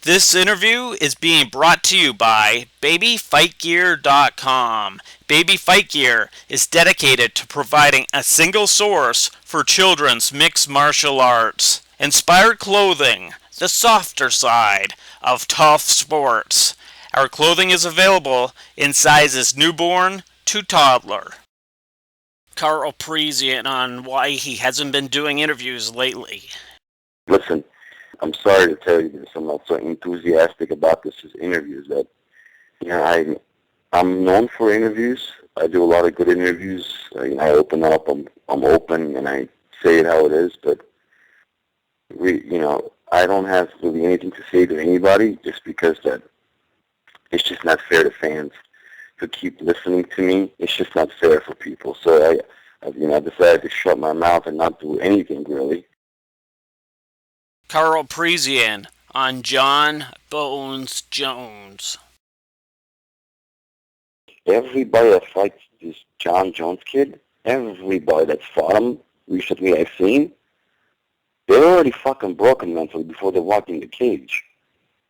This interview is being brought to you by BabyFightGear.com. Baby Fight Gear is dedicated to providing a single source for children's mixed martial arts. Inspired clothing, the softer side of tough sports. Our clothing is available in sizes newborn to toddler. Karo Parisyan on why he hasn't been doing interviews lately. Listen, I'm sorry to tell you this. I'm not so enthusiastic about this as interviews. That I'm known for interviews. I do a lot of good interviews. I open up. I'm open and I say it how it is. But I don't have really anything to say to anybody just because that it's just not fair to fans to keep listening to me. It's just not fair for people. So I decided to shut my mouth and not do anything really. Karo Parisyan on Jon Jones. Everybody that fights this Jon Jones kid, everybody that's fought him recently I've seen, they're already fucking broken mentally before they walk in the cage.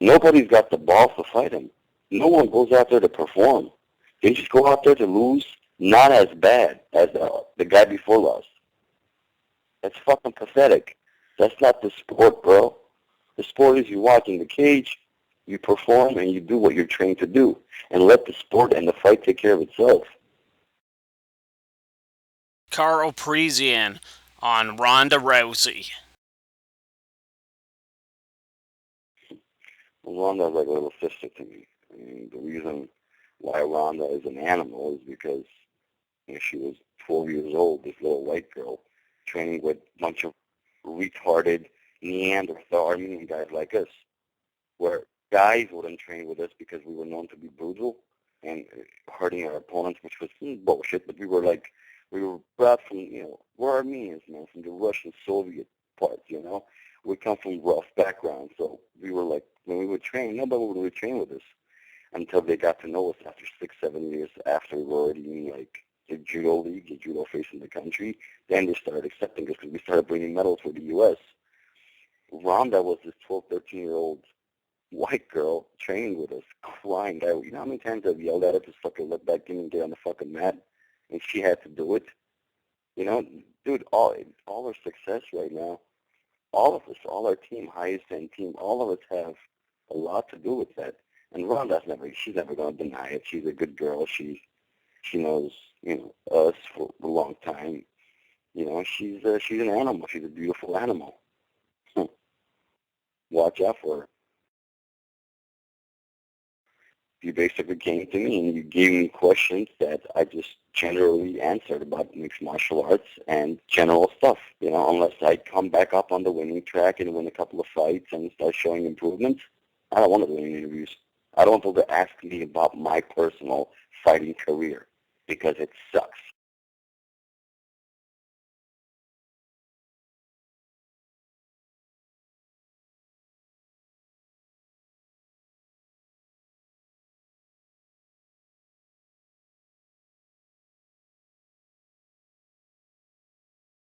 Nobody's got the balls to fight him. No one goes out there to perform. They just go out there to lose, not as bad as the guy before lost. That's fucking pathetic. That's not the sport, bro. The sport is you walk in the cage, you perform, and you do what you're trained to do. And let the sport and the fight take care of itself. Karo Parisyan on Ronda Rousey. Ronda's like a little sister to me. I mean, the reason why Ronda is an animal is because she was 12 years old, this little white girl, training with a bunch of retarded Neanderthal Armenian guys like us, where guys wouldn't train with us because we were known to be brutal and hurting our opponents, which was bullshit. But we were brought from, we're Armenians, man, from the Russian Soviet parts, We come from rough backgrounds, so we were like, when we would train, nobody would really train with us until they got to know us after 6-7 years after we were already in, like, the judo league, the judo face in the country. Then they started accepting us because we started bringing medals for the U.S. Ronda was this 12, 13-year-old white girl training with us, crying. You know how many times I've yelled at her to suck her lip back in and get on the fucking mat? And she had to do it. Dude, all our success right now, all of us, all our team, highest end team, all of us have a lot to do with that. And she's never going to deny it. She's a good girl. She knows, us for a long time. She's an animal. She's a beautiful animal. Watch out for her. You basically came to me and you gave me questions that I just generally answered about mixed martial arts and general stuff, unless I come back up on the winning track and win a couple of fights and start showing improvements. I don't want to do any interviews. I don't want people to ask me about my personal fighting career because it sucks.